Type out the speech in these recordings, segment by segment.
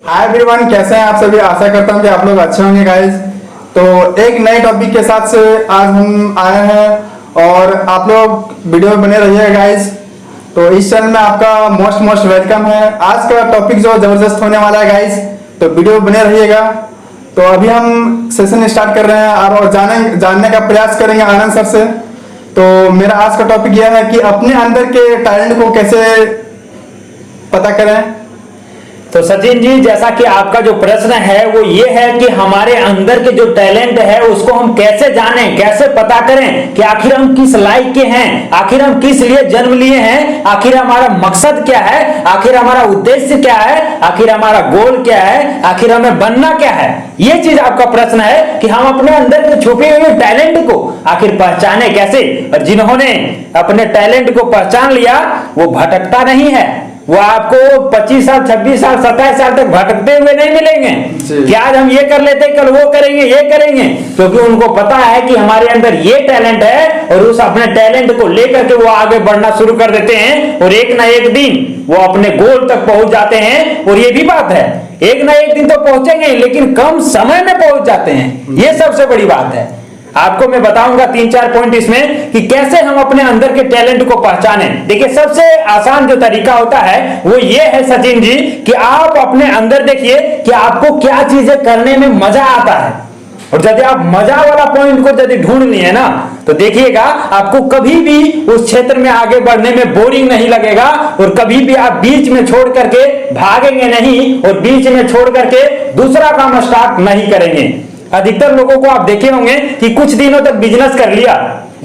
Hi everyone, कैसे हैं आप सभी। आशा करता हूं कि आप लोग अच्छे होंगे गाइस। तो एक नए टॉपिक के साथ से आज हम आए हैं और आप लोग वीडियो में बने रहिए गाइस। तो इस चैनल में आपका मोस्ट वेलकम है। आज का टॉपिक जो जबरदस्त होने वाला है गाइस, तो वीडियो में बने रहिएगा। तो अभी हम सेशन स्टार्ट कर रहे हैं और जानने का प्रयास करेंगे आनंद सर से। तो मेरा आज का टॉपिक यह है कि अपने अंदर के टैलेंट को कैसे पता करें। तो सचिन जी, जैसा कि आपका जो प्रश्न है वो ये है कि हमारे अंदर के जो टैलेंट है उसको हम कैसे जानें, कैसे पता करें कि आखिर हम किस लायक के हैं, आखिर हम किस लिए जन्म लिए हैं, आखिर हमारा मकसद क्या है, आखिर हमारा उद्देश्य क्या है, आखिर हमारा गोल क्या है, आखिर हमें बनना क्या है। ये चीज आपका प्रश्न है कि हम अपने अंदर के छुपे हुए टैलेंट को आखिर पहचाने कैसे। और जिन्होंने अपने टैलेंट को पहचान लिया वो भटकता नहीं है। वो आपको 25 साल 26 साल 27 साल तक भटकते हुए नहीं मिलेंगे कि आज हम ये कर लेते कल वो करेंगे, ये करेंगे, क्योंकि उनको पता है कि हमारे अंदर ये टैलेंट है और उस अपने टैलेंट को लेकर के वो आगे बढ़ना शुरू कर देते हैं और एक ना एक दिन वो अपने गोल तक पहुंच जाते हैं। और ये भी बात है, एक ना एक दिन तो पहुंचेंगे लेकिन कम समय में पहुंच जाते हैं। ये सबसे बड़ी बात है। आपको मैं बताऊंगा 3-4 पॉइंट इसमें कि कैसे हम अपने अंदर के टैलेंट को पहचाने। देखिए, सबसे आसान जो तरीका होता है वो ये है सचिन जी कि आप अपने अंदर देखिए कि आपको क्या चीजें करने में मजा आता है। और यदि आप मजा वाला पॉइंट को यदि ढूंढ लिए ना तो देखिएगा आपको कभी भी उस क्षेत्र में आगे बढ़ने में बोरिंग नहीं लगेगा और कभी भी आप बीच में छोड़ करके भागेंगे नहीं और बीच में छोड़ करके दूसरा काम स्टार्ट नहीं करेंगे। अधिकतर लोगों को आप देखे होंगे कि कुछ दिनों तक बिजनेस कर लिया,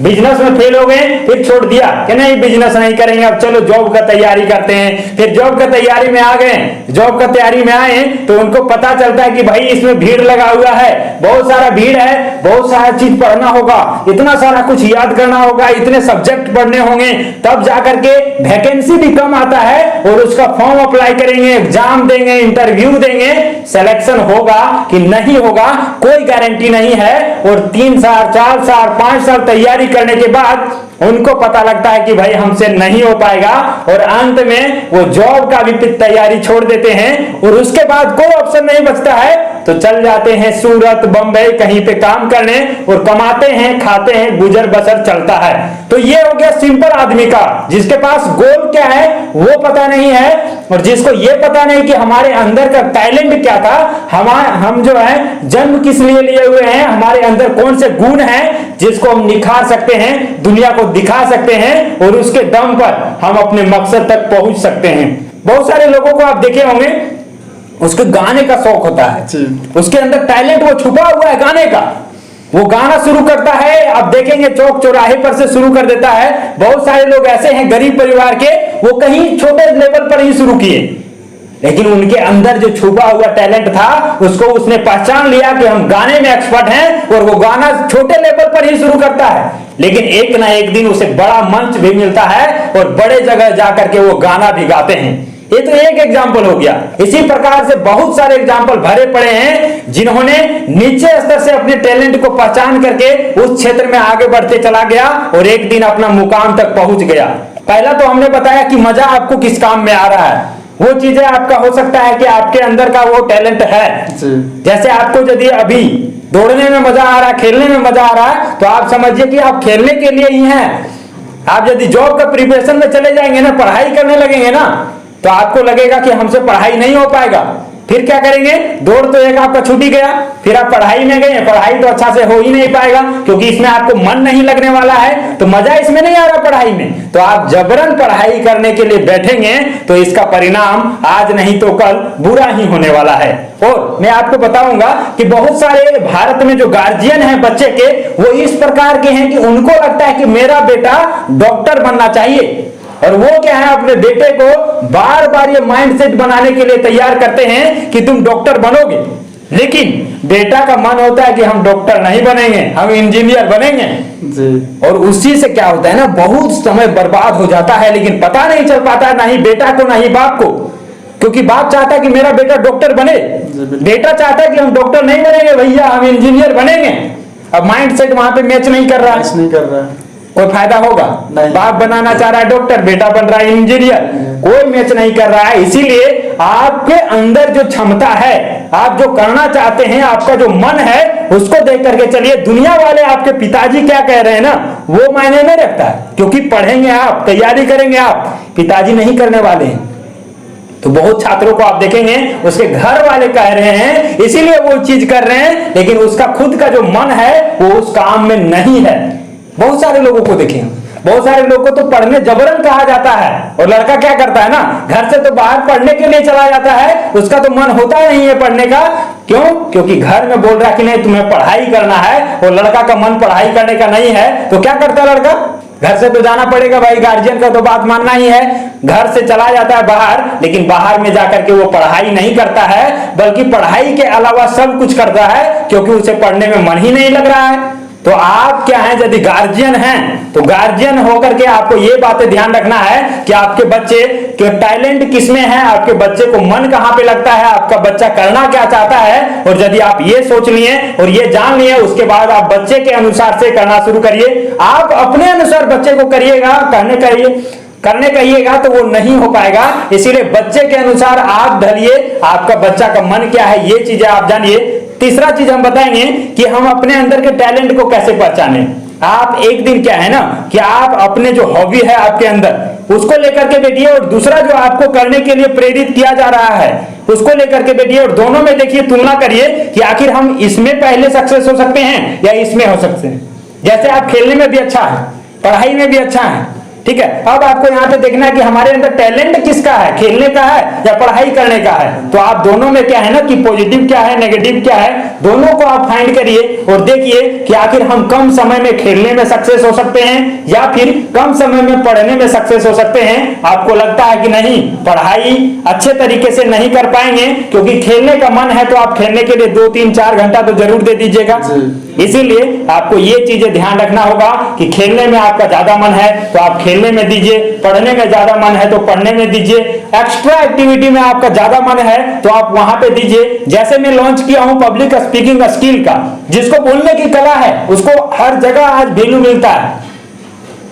बिजनेस में फेल हो गए, फिर छोड़ दिया कि नहीं बिजनेस नहीं करेंगे, अब चलो जॉब का तैयारी करते हैं। फिर जॉब का तैयारी में आ गए, जॉब का तैयारी में आए तो उनको पता चलता है कि भाई इसमें भीड़ लगा हुआ है, बहुत सारा भीड़ है, बहुत सारा चीज पढ़ना होगा, इतना सारा कुछ याद करना होगा, इतने सब्जेक्ट पढ़ने होंगे, तब जाकर के वैकेंसी भी कम आता है और उसका फॉर्म अप्लाई करेंगे, एग्जाम देंगे, इंटरव्यू देंगे, सिलेक्शन होगा कि नहीं होगा कोई गारंटी नहीं है। और 3 साल 4 साल 5 साल तैयारी करने के बाद उनको पता लगता है कि भाई हमसे नहीं हो पाएगा और अंत में वो जॉब का भी तैयारी छोड़ देते हैं और उसके बाद कोई ऑप्शन नहीं बचता है तो चल जाते हैं सूरत बंबई कहीं पे काम करने और कमाते हैं, खाते हैं, गुजर बसर चलता है। तो ये हो गया सिंपल आदमी का, जिसके पास गोल क्या है वो पता नहीं है और जिसको ये पता नहीं कि हमारे अंदर का टैलेंट क्या था, हम जो है जन्म किस लिए लिए हुए हैं, हमारे अंदर कौन से गुण हैं जिसको हम निखार सकते हैं, दुनिया को दिखा सकते हैं और उसके दम पर हम अपने मकसद तक पहुंच सकते हैं। बहुत सारे लोगों को आप देखे होंगे उसके गाने का शौक होता है, उसके अंदर टैलेंट वो छुपा हुआ है गाने का, वो गाना शुरू करता है, आप देखेंगे चौक चौराहे पर से शुरू कर देता है। बहुत सारे लोग ऐसे हैं गरीब परिवार के, वो कहीं छोटे लेवल पर ही शुरू किए लेकिन उनके अंदर जो छुपा हुआ टैलेंट था उसको उसने पहचान लिया कि हम गाने में एक्सपर्ट हैं और वो गाना छोटे लेवल पर ही शुरू करता है लेकिन एक ना एक दिन उसे बड़ा मंच भी मिलता है और बड़े जगह जाकर के वो गाना भी गाते हैं। ये तो एक एग्जाम्पल हो गया। इसी प्रकार से बहुत सारे एग्जाम्पल भरे पड़े हैं जिन्होंने नीचे स्तर से अपने टैलेंट को पहचान करके उस क्षेत्र में आगे बढ़ते चला गया और एक दिन अपना मुकाम तक पहुंच गया। पहला तो हमने बताया कि मजा आपको किस काम में आ रहा है, वो चीजें आपका हो सकता है कि आपके अंदर का वो टैलेंट है। जैसे आपको यदि अभी दौड़ने में मजा आ रहा है, खेलने में मजा आ रहा है तो आप समझिए कि आप खेलने के लिए ही हैं। आप यदि जॉब का प्रिपरेशन में चले जाएंगे ना, पढ़ाई करने लगेंगे ना तो आपको लगेगा कि हमसे पढ़ाई नहीं हो पाएगा। फिर क्या करेंगे, दौड़ तो एक आपका छूट ही गया, फिर आप पढ़ाई में गए, पढ़ाई तो अच्छा से हो ही नहीं पाएगा क्योंकि इसमें आपको मन नहीं लगने वाला है, तो मजा इसमें नहीं आ रहा पढ़ाई में, तो आप जबरन पढ़ाई करने के लिए बैठेंगे तो इसका परिणाम आज नहीं तो कल बुरा ही होने वाला है। और मैं आपको बताऊंगा कि बहुत सारे भारत में जो गार्जियन हैं बच्चे के, वो इस प्रकार के हैं कि उनको लगता है कि मेरा बेटा डॉक्टर बनना चाहिए और वो क्या है अपने बेटे को बार बार ये माइंडसेट बनाने के लिए तैयार करते हैं कि तुम डॉक्टर बनोगे, लेकिन बेटा का मन होता है कि हम डॉक्टर नहीं बनेंगे, हम इंजीनियर बनेंगे जी। और उसी से क्या होता है ना, बहुत समय बर्बाद हो जाता है लेकिन पता नहीं चल पाता है, ना ही बेटा को ना ही बाप को, क्योंकि बाप चाहता है कि मेरा बेटा डॉक्टर बने, बेटा चाहता है कि हम डॉक्टर नहीं बनेंगे भैया, हम इंजीनियर बनेंगे। अब माइंडसेट वहां पे मैच नहीं कर रहा है, कोई फायदा होगा नहीं। बाप बनाना चाह रहा है डॉक्टर, बेटा बन रहा है इंजीनियर, कोई मैच नहीं कर रहा है। इसीलिए आपके अंदर जो क्षमता है, आप जो करना चाहते हैं, आपका जो मन है, उसको देख करके चलिए। दुनिया वाले आपके पिताजी क्या कह रहे हैं ना, वो मायने नहीं रखता है, क्योंकि पढ़ेंगे आप, तैयारी करेंगे आप, पिताजी नहीं करने वाले हैं। तो बहुत छात्रों को आप देखेंगे उसके घर वाले कह रहे हैं इसीलिए वो चीज कर रहे हैं, लेकिन उसका खुद का जो मन है वो उस काम में नहीं है। बहुत सारे लोगों को देखेंगे, बहुत सारे लोगों को तो पढ़ने जबरन कहा जाता है, और लड़का क्या करता है ना, घर से तो बाहर पढ़ने के लिए चला जाता है, उसका तो मन होता नहीं है पढ़ने का। क्यों? क्योंकि घर में बोल रहा कि नहीं तुम्हें पढ़ाई करना है, और लड़का का मन पढ़ाई करने का नहीं है, तो क्या करता है लड़का, घर से तो जाना पड़ेगा भाई, गार्जियन का तो बात मानना ही है, घर से चला जाता है बाहर, लेकिन बाहर में जाकर के वो पढ़ाई नहीं करता है, बल्कि पढ़ाई के अलावा सब कुछ करता है, क्योंकि उसे पढ़ने में मन ही नहीं लग रहा है। तो आप क्या हैं, यदि गार्जियन हैं तो गार्जियन होकर के आपको ये बातें ध्यान रखना है कि आपके बच्चे के टैलेंट किसमें है, आपके बच्चे को मन कहां पे लगता है, आपका बच्चा करना क्या चाहता है। और यदि आप ये सोच लिए और ये जान लिए, उसके बाद आप बच्चे के अनुसार से करना शुरू करिए। आप अपने अनुसार बच्चे को करिएगा, करने कहिएगा तो वो नहीं हो पाएगा। इसीलिए बच्चे के अनुसार आप ढलिए, आपका बच्चा का मन क्या है ये चीजें आप जानिए। तीसरा चीज हम बताएंगे कि हम अपने अंदर के टैलेंट को कैसे पहचाने। आप एक दिन क्या है ना कि आप अपने जो हॉबी है आपके अंदर उसको लेकर के बैठिए, और दूसरा जो आपको करने के लिए प्रेरित किया जा रहा है उसको लेकर के बैठिए, और दोनों में देखिए तुलना करिए कि आखिर हम इसमें पहले सक्सेस हो सकते हैं या इसमें हो सकते हैं। जैसे आप खेलने में भी अच्छा है, पढ़ाई में भी अच्छा है, ठीक है। अब आपको यहाँ पे देखना है कि हमारे अंदर टैलेंट किसका है, खेलने का है या पढ़ाई करने का है। तो आप दोनों में क्या है ना कि पॉजिटिव क्या है, नेगेटिव क्या है, दोनों को आप फाइंड करिए और देखिए कि आखिर हम कम समय में खेलने में सक्सेस हो सकते हैं या फिर कम समय में पढ़ने में सक्सेस हो सकते हैं। आपको लगता है कि नहीं, पढ़ाई अच्छे तरीके से नहीं कर पाएंगे, क्योंकि खेलने का मन है तो आप खेलने के लिए 2-3-4 घंटा तो जरूर दे दीजिएगा। इसीलिए आपको ये चीजें ध्यान रखना होगा कि खेलने में आपका ज्यादा मन है तो आप खेलने में दीजिए, पढ़ने में ज्यादा मन है तो पढ़ने में दीजिए, एक्स्ट्रा एक्टिविटी में आपका ज्यादा मन है तो आप वहां पे दीजिए। जैसे मैं लॉन्च किया हूं पब्लिक स्पीकिंग स्किल का, जिसको बोलने की कला है उसको हर जगह आज वैल्यू मिलता है,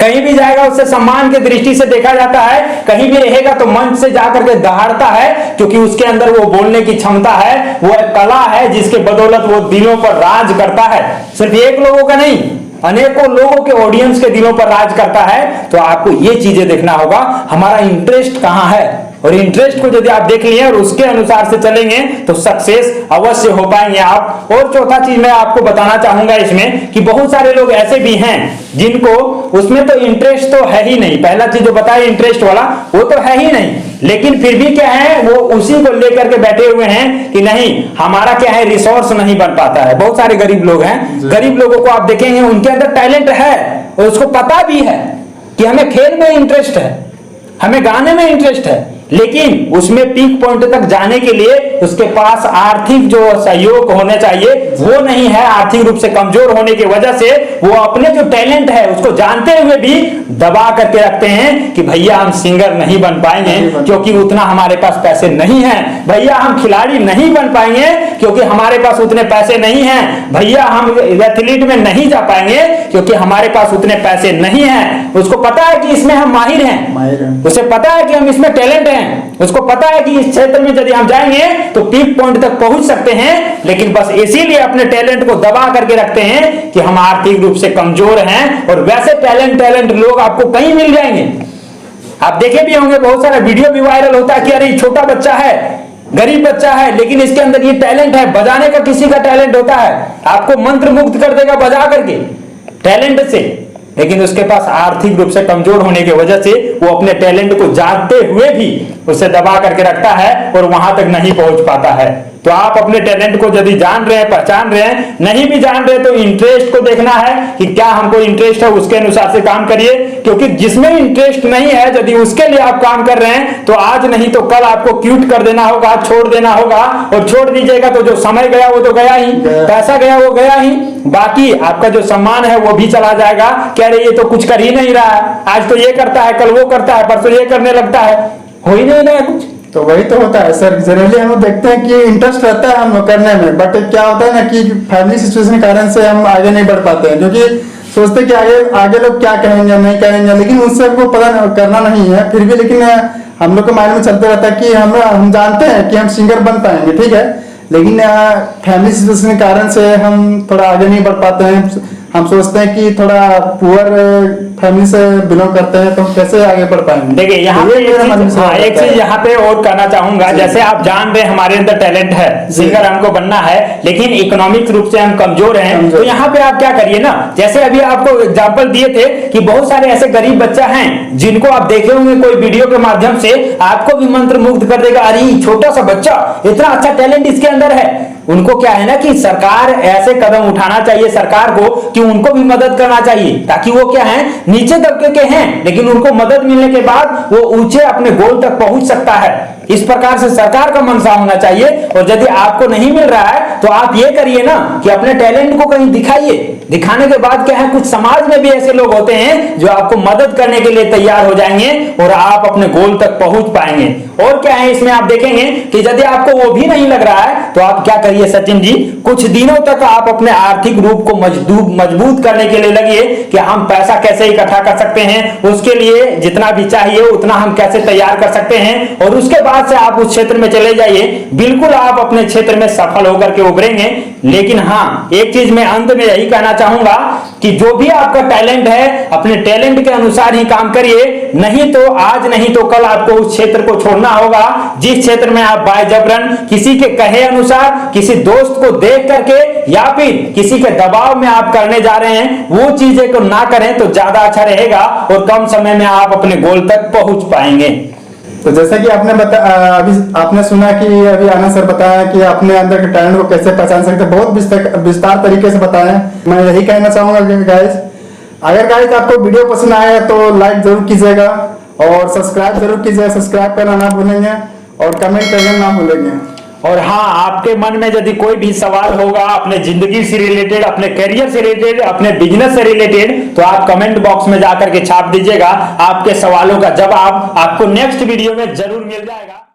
कहीं भी जाएगा उससे सम्मान की दृष्टि से देखा जाता है, कहीं भी रहेगा तो मंच से जाकर के दहाड़ता है, क्योंकि उसके अंदर वो बोलने की क्षमता है, वो एक कला है जिसके बदौलत वो दिलों पर राज करता है। सिर्फ एक लोगों का नहीं, अनेकों लोगों के ऑडियंस के दिलों पर राज करता है। तो आपको ये चीजें देखना होगा, हमारा इंटरेस्ट कहां है, और इंटरेस्ट को यदि आप देख लिए और उसके अनुसार से चलेंगे तो सक्सेस अवश्य हो पाएंगे आप। और चौथा चीज मैं आपको बताना चाहूंगा इसमें कि बहुत सारे लोग ऐसे भी हैं जिनको उसमें तो इंटरेस्ट तो है ही नहीं, पहला चीज जो बताया इंटरेस्ट वाला वो तो है ही नहीं, लेकिन फिर भी क्या है वो उसी को लेकर के बैठे हुए हैं कि नहीं हमारा क्या है रिसोर्स नहीं बन पाता है। बहुत सारे गरीब लोग हैं, गरीब लोगों को आप देखेंगे उनके अंदर टैलेंट है और उसको पता भी है कि हमें खेल में इंटरेस्ट है, हमें गाने में इंटरेस्ट है, लेकिन उसमें पीक पॉइंट तक जाने के लिए उसके पास आर्थिक जो सहयोग होना चाहिए वो नहीं है। आर्थिक रूप से कमजोर होने की वजह से वो अपने जो टैलेंट है उसको जानते हुए भी दबा करके रखते हैं कि भैया हम सिंगर नहीं बन पाएंगे क्योंकि उतना हमारे पास पैसे नहीं है, भैया हम खिलाड़ी नहीं बन पाएंगे क्योंकि हमारे पास उतने पैसे नहीं है, भैया हम एथलीट में नहीं जा पाएंगे क्योंकि हमारे पास उतने पैसे नहीं है। उसको पता है कि इसमें हम माहिर हैं, उसे पता है कि हम इसमें टैलेंट हैं, उसको पता है कि इस क्षेत्र में यदि हम जाएंगे तो पीक पॉइंट तक पहुंच सकते हैं, लेकिन बस इसीलिए अपने टैलेंट को दबा करके रखते हैं कि हम आर्थिक रूप से कमजोर हैं। और वैसे टैलेंट लोग आपको कहीं मिल जाएंगे। आप देखे भी होंगे बहुत सारा वीडियो भी वायरल होता है कि अरे छोटा बच्चा है, गरीब बच्चा है, लेकिन इसके अंदर ये टैलेंट है, बजाने का किसी का टैलेंट होता है, आपको मंत्र मुग्ध कर देगा बजा करके टैलेंट से, लेकिन उसके पास आर्थिक रूप से कमजोर होने की वजह से वो अपने टैलेंट को जानते हुए भी उसे दबा करके रखता है और वहां तक नहीं पहुंच पाता है। तो आप अपने टैलेंट को यदि जान रहे हैं, पहचान रहे हैं, नहीं भी जान रहे तो इंटरेस्ट को देखना है कि क्या हमको इंटरेस्ट है, उसके अनुसार से काम करिए। क्योंकि जिसमें इंटरेस्ट नहीं है यदि उसके लिए आप काम कर रहे हैं तो आज नहीं तो कल आपको क्विट कर देना होगा, छोड़ देना होगा, और छोड़ दीजिएगा तो जो समय गया वो तो गया ही, पैसा गया वो गया ही, बाकी आपका जो सम्मान है वो भी चला जाएगा। कह रहे ये तो कुछ कर ही नहीं रहा है, आज तो ये करता है, कल वो करता है, परसों ये करने लगता है, हो ही नहीं रहा है कुछ। तो वही तो होता है सर, जनरली हम लोग देखते हैं कि इंटरेस्ट रहता है हम लोग करने में, बट क्या होता है ना कि फैमिली सिचुएशन के कारण से हम आगे नहीं बढ़ पाते हैं। क्योंकि सोचते कि आगे आगे लोग क्या कहेंगे नहीं कहेंगे, लेकिन उससे हमको पता करना नहीं है फिर भी। लेकिन हम लोग के माइंड में चलते रहता है कि हम जानते हैं कि हम सिंगर बन पाएंगे, ठीक है, लेकिन फैमिली सिचुएशन के कारण से हम थोड़ा आगे नहीं बढ़ पाते हैं। हम सोचते हैं कि थोड़ा पुअर फैमिली से बिलोंग करते हैं तो हम कैसे आगे बढ़ पाएंगे। देखिए यहाँ पे एक चीज यहाँ पे और कहना चाहूंगा, जैसे आप जान रहे हैं हमारे अंदर टैलेंट है, सिंगर हमको बनना है, लेकिन इकोनॉमिक रूप से हम कमजोर हैं। तो यहाँ पे आप क्या करिए ना, जैसे अभी आपको एग्जांपल दिए थे कि बहुत सारे ऐसे गरीब बच्चा हैं जिनको आप देखे होंगे कोई वीडियो के माध्यम से, आपको भी मंत्र मुग्ध कर देगा, अरे छोटा सा बच्चा इतना अच्छा टैलेंट इसके अंदर है। उनको क्या है ना कि सरकार ऐसे कदम उठाना चाहिए सरकार को कि उनको भी मदद करना चाहिए, ताकि वो क्या है नीचे तबके के हैं लेकिन उनको मदद मिलने के बाद वो ऊंचे अपने गोल तक पहुंच सकता है। इस प्रकार से सरकार का मंशा होना चाहिए। और यदि आपको नहीं मिल रहा है तो आप ये करिए ना कि अपने टैलेंट को कहीं दिखाइए। दिखाने के बाद क्या है, कुछ समाज में भी ऐसे लोग होते हैं जो आपको मदद करने के लिए तैयार हो जाएंगे और आप अपने गोल तक पहुंच पाएंगे। और क्या है इसमें आप देखेंगे कि यदि आपको वो भी नहीं लग रहा है तो आप क्या करिए सचिन जी, कुछ दिनों तक आप अपने आर्थिक रूप को मजबूत करने के लिए लगिए कि हम पैसा कैसे इकट्ठा कर सकते हैं, उसके लिए जितना भी चाहिए उतना हम कैसे तैयार कर सकते हैं, और उसके बाद से आप उस क्षेत्र में चले जाइए। बिल्कुल आप अपने क्षेत्र में सफल होकर के उभरेंगे। लेकिन हाँ, एक चीज मैं अंत में यही कहना चाहूंगा कि जो भी आपका टैलेंट है अपने टैलेंट के अनुसार ही काम करिए, नहीं तो आज नहीं तो कल आपको उस क्षेत्र को छोड़ना होगा जिस क्षेत्र में आप बाय जबरन किसी के कहे अनुसार, किसी दोस्त को देख करके या फिर किसी के दबाव में आप करने जा रहे हैं, वो चीजें को ना करें तो ज्यादा अच्छा रहेगा और कम समय में आप अपने गोल तक पहुंच पाएंगे। तो जैसा कि आपने अभी आपने सुना कि अभी आनंद सर बताया कि अपने अंदर के टैलेंट को कैसे पहचान सकते हैं, बहुत विस्तार तरीके से बताया। मैं यही कहना चाहूंगा कि गाइस, अगर गाइस आपको वीडियो पसंद आया तो लाइक जरूर कीजिएगा और सब्सक्राइब जरूर कीजिएगा, सब्सक्राइब करना ना भूलेंगे और कमेंट करना ना भूलेंगे। और हाँ, आपके मन में यदि कोई भी सवाल होगा अपने जिंदगी से रिलेटेड, अपने करियर से रिलेटेड, अपने बिजनेस से रिलेटेड, तो आप कमेंट बॉक्स में जाकर के छाप दीजिएगा। आपके सवालों का जवाब आपको नेक्स्ट वीडियो में जरूर मिल जाएगा।